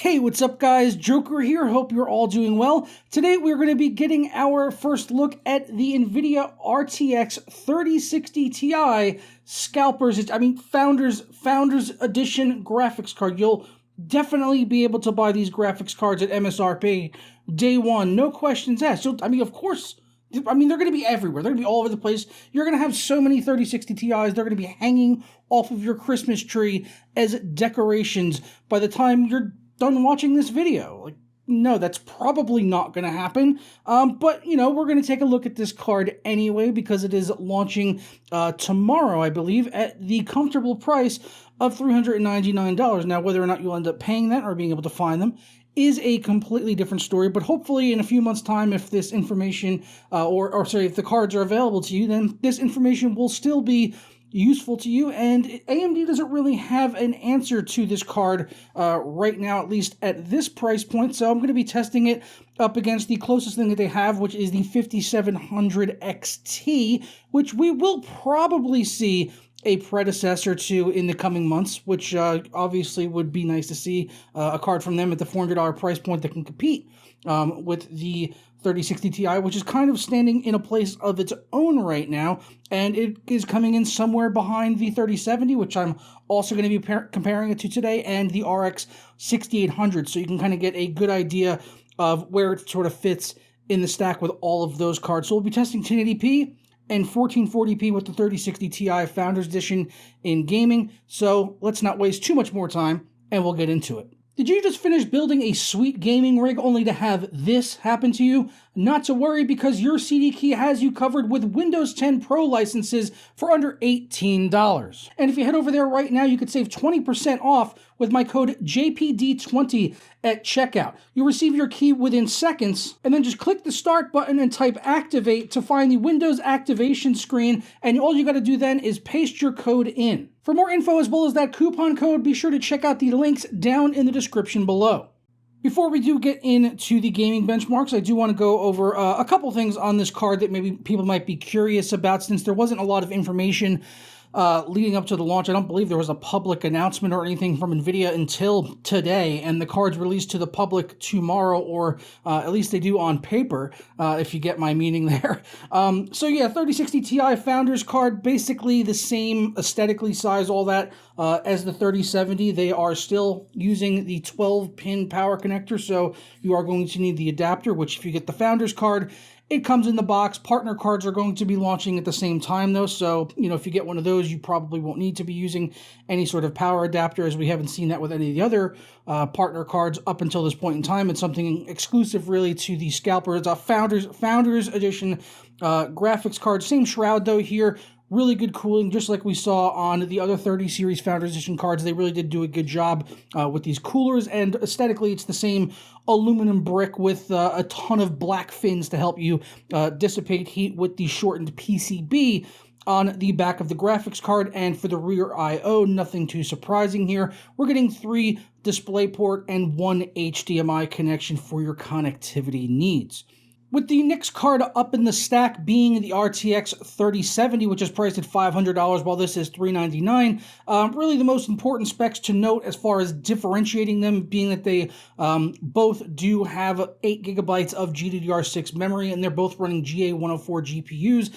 Hey, what's up guys? Joker here. Hope you're all doing well. Today we're going to be getting our first look at the NVIDIA RTX 3060 Ti Scalpers, Founders Edition graphics card. You'll definitely be able to buy these graphics cards at MSRP day one. No questions asked. So, of course, they're going to be everywhere. They're going to be all over the place. You're going to have so many 3060 Ti's. They're going to be hanging off of your Christmas tree as decorations by the time you're done watching this video. No, that's probably not going to happen. But, we're going to take a look at this card anyway because it is launching tomorrow, I believe, at the comfortable price of $399. Now, whether or not you'll end up paying that or being able to find them is a completely different story, but hopefully in a few months' time, if this information, if the cards are available to you, then this information will still be useful to you, and AMD doesn't really have an answer to this card right now, at least at this price point, so I'm going to be testing it up against the closest thing that they have, which is the 5700 XT, which we will probably see a predecessor to in the coming months, which obviously would be nice to see a card from them at the $400 price point that can compete with the 3060 Ti, which is kind of standing in a place of its own right now, and it is coming in somewhere behind the 3070, which I'm also going to be comparing it to today, and the RX 6800, so you can kind of get a good idea of where it sort of fits in the stack with all of those cards. So we'll be testing 1080p and 1440p with the 3060 Ti Founders Edition in gaming, so let's not waste too much more time, and we'll get into it. Did you just finish building a sweet gaming rig only to have this happen to you? Not to worry, because your CD Key has you covered with Windows 10 Pro licenses for under $18. And if you head over there right now, you could save 20% off with my code JPD20 at checkout. You'll receive your key within seconds, and then just click the start button and type activate to find the Windows activation screen, and all you got to do then is paste your code in. For more info as well as that coupon code, be sure to check out the links down in the description below. Before we do get into the gaming benchmarks, I do want to go over a couple things on this card that maybe people might be curious about, since there wasn't a lot of information leading up to the launch. I don't believe there was a public announcement or anything from NVIDIA until today, and the card's released to the public tomorrow, or at least they do on paper, if you get my meaning there. So yeah, 3060 Ti Founders card, basically the same aesthetically, size, all that, as the 3070. They are still using the 12-pin power connector, so you are going to need the adapter, which if you get the Founders card, it comes in the box. Partner cards are going to be launching at the same time, though, so, if you get one of those, you probably won't need to be using any sort of power adapter, as we haven't seen that with any of the other partner cards up until this point in time. It's something exclusive, really, to the Scalper. It's a Founders Edition graphics card. Same shroud, though, here. Really good cooling, just like we saw on the other 30 series Founders Edition cards. They really did do a good job with these coolers, and aesthetically it's the same aluminum brick with a ton of black fins to help you dissipate heat with the shortened PCB on the back of the graphics card. And for the rear I/O, nothing too surprising here. We're getting 3 DisplayPort and 1 HDMI connection for your connectivity needs. With the next card up in the stack being the RTX 3070, which is priced at $500, while this is $399. Really the most important specs to note as far as differentiating them being that they both do have 8 gigabytes of GDDR6 memory, and they're both running GA104 GPUs.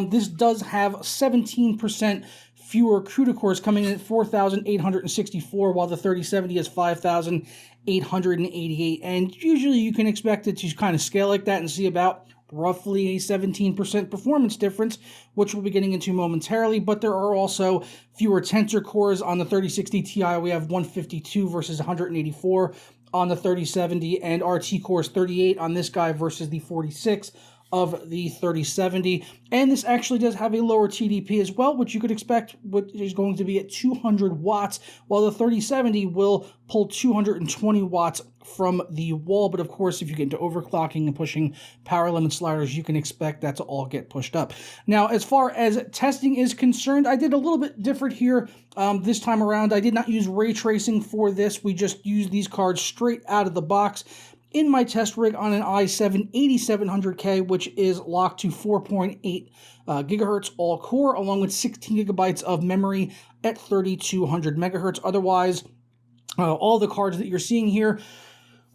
This does have 17% fewer CUDA cores, coming in at 4,864, while the 3070 has 5,888. And usually you can expect it to kind of scale like that and see about roughly a 17% performance difference, which we'll be getting into momentarily. But there are also fewer tensor cores on the 3060 Ti. We have 152 versus 184 on the 3070, and RT cores 38 on this guy versus the 46 of the 3070, and this actually does have a lower TDP as well, which you could expect, which is going to be at 200 watts, while the 3070 will pull 220 watts from the wall. But of course, if you get into overclocking and pushing power limit sliders, you can expect that to all get pushed up. Now, as far as testing is concerned, I did a little bit different here this time around. I did not use ray tracing for this. We just used these cards straight out of the box in my test rig on an i7 8700K, which is locked to 4.8 gigahertz all core, along with 16 gigabytes of memory at 3200 megahertz. Otherwise, All the cards that you're seeing here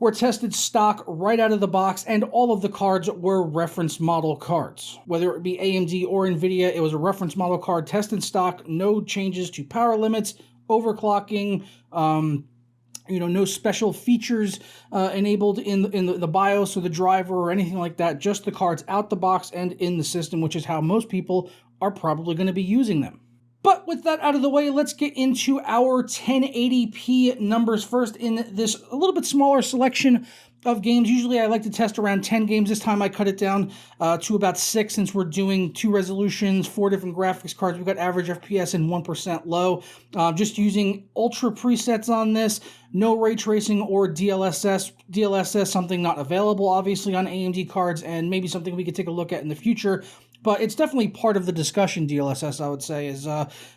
were tested stock right out of the box, and all of the cards were reference model cards. Whether it be AMD or NVIDIA, it was a reference model card tested stock, no changes to power limits, overclocking, no special features enabled in the BIOS or the driver or anything like that, just the cards out the box and in the system, which is how most people are probably going to be using them. But with that out of the way, let's get into our 1080p numbers first in this a little bit smaller selection of games. Usually I like to test around 10 games. This time I cut it down to about 6 since we're doing 2 resolutions, 4 different graphics cards. We've got average FPS and 1% low. Just using ultra presets on this. No ray tracing or DLSS. DLSS, something not available obviously on AMD cards, and maybe something we could take a look at in the future. But it's definitely part of the discussion, DLSS, I would say, is,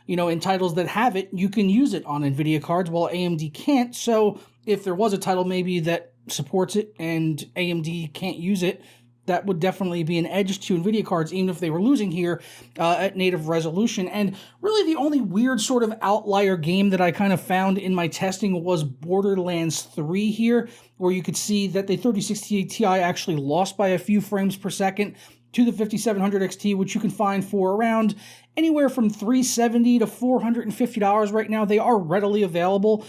in titles that have it, you can use it on NVIDIA cards, while AMD can't. So if there was a title maybe that supports it and AMD can't use it, that would definitely be an edge to NVIDIA cards, even if they were losing here at native resolution. And really the only weird sort of outlier game that I kind of found in my testing was Borderlands 3 here, where you could see that the 3060 Ti actually lost by a few frames per second to the 5700 XT, which you can find for around anywhere from $370 to $450 right now. They are readily available.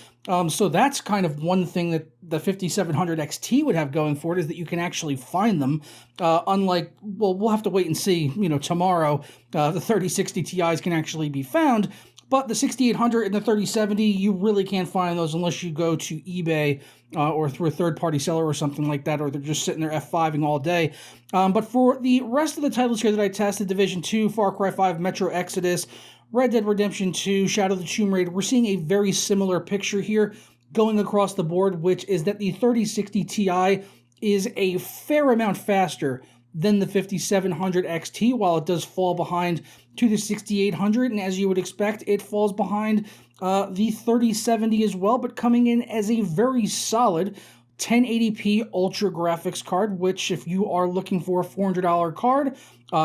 So that's kind of one thing that the 5700 XT would have going for it, is that you can actually find them. Unlike, well, we'll have to wait and see, tomorrow, the 3060 Ti's can actually be found. But the 6800 and the 3070, you really can't find those unless you go to eBay or through a third-party seller or something like that, or they're just sitting there F5ing all day. But for the rest of the titles here that I tested, Division 2, Far Cry 5, Metro Exodus, Red Dead Redemption 2, Shadow of the Tomb Raider, we're seeing a very similar picture here going across the board, which is that the 3060 Ti is a fair amount faster than the 5700 XT, while it does fall behind to the 6800, and as you would expect, it falls behind the 3070 as well, but coming in as a very solid 1080p Ultra graphics card, which if you are looking for a $400 card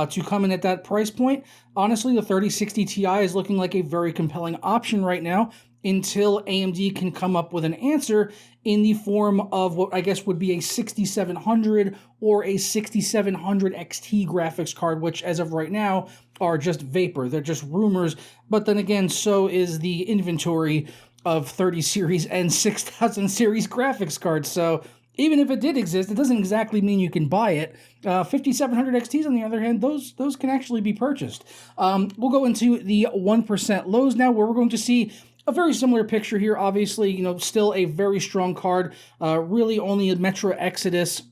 to come in at that price point, honestly, the 3060 Ti is looking like a very compelling option right now, until AMD can come up with an answer in the form of what I guess would be a 6700 or a 6700 XT graphics card, which as of right now are just vapor. They're just rumors. But then again, so is the inventory of 30 series and 6000 series graphics cards. So even if it did exist, it doesn't exactly mean you can buy it. 5700 XTs, on the other hand, those can actually be purchased. We'll go into the 1% lows now, where we're going to see a very similar picture here. Obviously, still a very strong card. Really only a Metro Exodus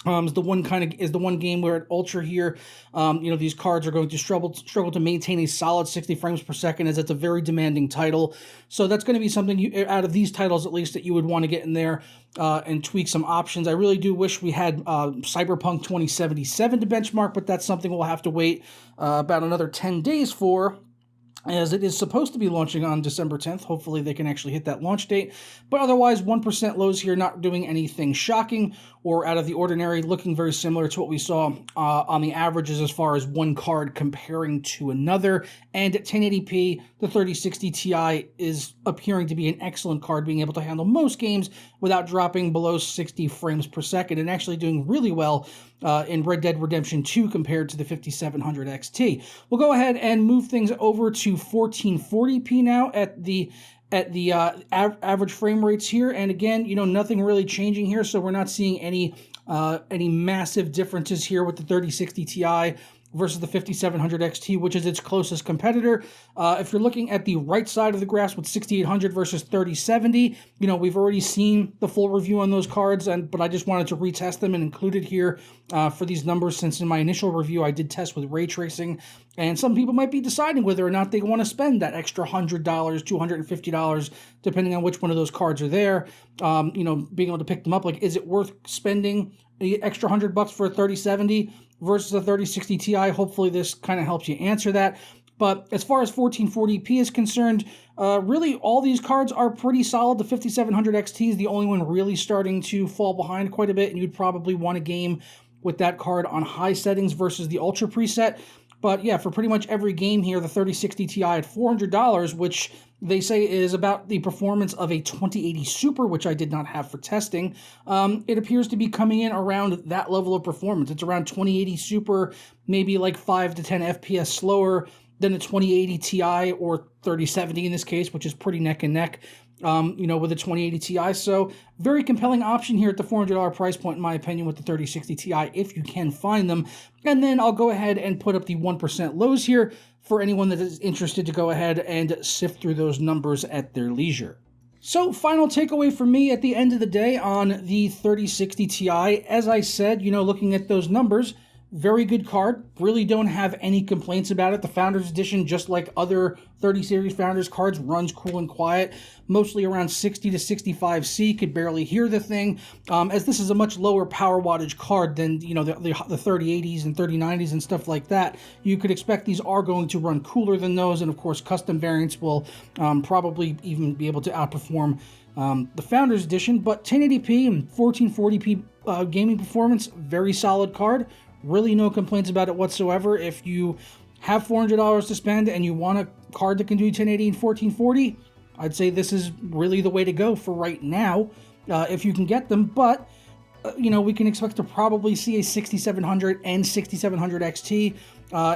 is the one game where at Ultra here, these cards are going to struggle to maintain a solid 60 frames per second, as it's a very demanding title. So that's going to be something out of these titles at least that you would want to get in there and tweak some options. I really do wish we had Cyberpunk 2077 to benchmark, but that's something we'll have to wait about another 10 days for, as it is supposed to be launching on December 10th. Hopefully they can actually hit that launch date. But otherwise, 1% lows here, not doing anything shocking or out of the ordinary, looking very similar to what we saw on the averages as far as one card comparing to another. And at 1080p, the 3060 Ti is appearing to be an excellent card, being able to handle most games without dropping below 60 frames per second, and actually doing really well in Red Dead Redemption 2 compared to the 5700 XT. We'll go ahead and move things over to 1440p now at the average frame rates here, and again, nothing really changing here, so we're not seeing any massive differences here with the 3060 Ti versus the 5700 XT, which is its closest competitor. If you're looking at the right side of the graph with 6800 versus 3070, we've already seen the full review on those cards, but I just wanted to retest them and include it here for these numbers, since in my initial review I did test with ray tracing, and some people might be deciding whether or not they want to spend that extra $100, $250, depending on which one of those cards are there. Being able to pick them up, like, is it worth spending the extra $100 for a 3070 versus a 3060 Ti? Hopefully this kind of helps you answer that. But as far as 1440p is concerned, really all these cards are pretty solid. The 5700 XT is the only one really starting to fall behind quite a bit, and you'd probably want a game with that card on high settings versus the Ultra preset. But yeah, for pretty much every game here, the 3060 Ti at $400, which they say is about the performance of a 2080 Super, which I did not have for testing. It appears to be coming in around that level of performance. It's around 2080 Super, maybe like 5 to 10 FPS slower than the 2080 Ti or 3070 in this case, which is pretty neck and neck, with the 2080 Ti. So very compelling option here at the $400 price point, in my opinion, with the 3060 Ti, if you can find them. And then I'll go ahead and put up the 1% lows here for anyone that is interested to go ahead and sift through those numbers at their leisure. So final takeaway for me at the end of the day on the 3060 Ti, as I said, looking at those numbers, very good card. Really don't have any complaints about it. The Founders Edition, just like other 30 series Founders cards, runs cool and quiet, mostly around 60 to 65 C. Could barely hear the thing, as this is a much lower power wattage card than the 3080s and 3090s and stuff like that. You could expect these are going to run cooler than those, and of course custom variants will probably even be able to outperform the Founders Edition. But 1080p and 1440p gaming performance, very solid card. Really no complaints about it whatsoever. If you have $400 to spend and you want a card that can do 1080 and 1440, I'd say this is really the way to go for right now, if you can get them. But, we can expect to probably see a 6700 and 6700 XT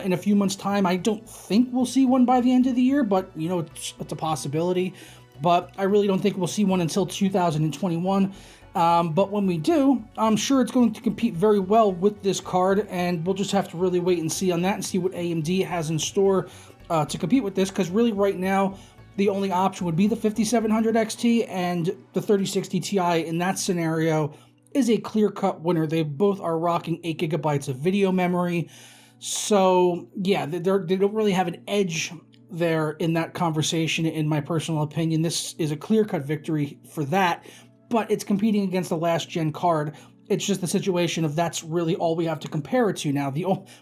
in a few months' time. I don't think we'll see one by the end of the year, but, it's a possibility. But I really don't think we'll see one until 2021. But when we do, I'm sure it's going to compete very well with this card, and we'll just have to really wait and see on that and see what AMD has in store to compete with this, because really right now, the only option would be the 5700 XT, and the 3060 Ti in that scenario is a clear-cut winner. They both are rocking 8 gigabytes of video memory, so yeah, they don't really have an edge there in that conversation, in my personal opinion. This is a clear-cut victory for that, but it's competing against the last-gen card. It's just the situation of that's really all we have to compare it to now.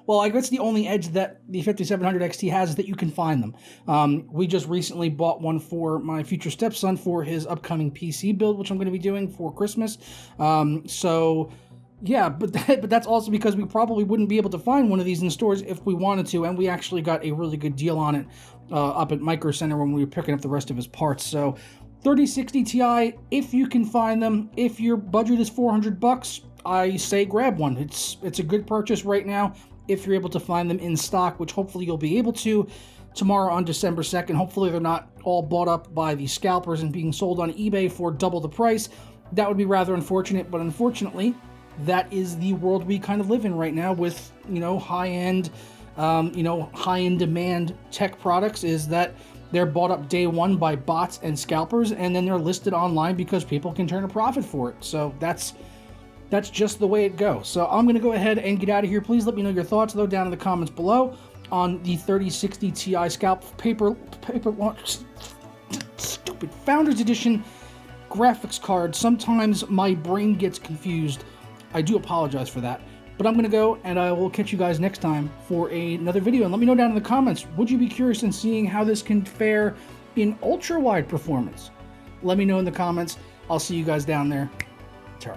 I guess the only edge that the 5700 XT has is that you can find them. We just recently bought one for my future stepson for his upcoming PC build, which I'm going to be doing for Christmas. Yeah, but that's also because we probably wouldn't be able to find one of these in stores if we wanted to, and we actually got a really good deal on it up at Micro Center when we were picking up the rest of his parts. So 3060 Ti, if you can find them, if your budget is $400, I say grab one. It's a good purchase right now if you're able to find them in stock, which hopefully you'll be able to tomorrow on December 2nd. Hopefully they're not all bought up by the scalpers and being sold on eBay for double the price. That would be rather unfortunate, but unfortunately, that is the world we kind of live in right now with, high-end, high-in demand tech products, is that they're bought up day one by bots and scalpers, and then they're listed online because people can turn a profit for it. So that's just the way it goes. So I'm going to go ahead and get out of here. Please let me know your thoughts, though, down in the comments below on the 3060 Ti scalp paper stupid Founders Edition graphics card. Sometimes my brain gets confused. I do apologize for that. But I'm going to go, and I will catch you guys next time for another video. And let me know down in the comments, would you be curious in seeing how this can fare in ultra-wide performance? Let me know in the comments. I'll see you guys down there. Ta-ra.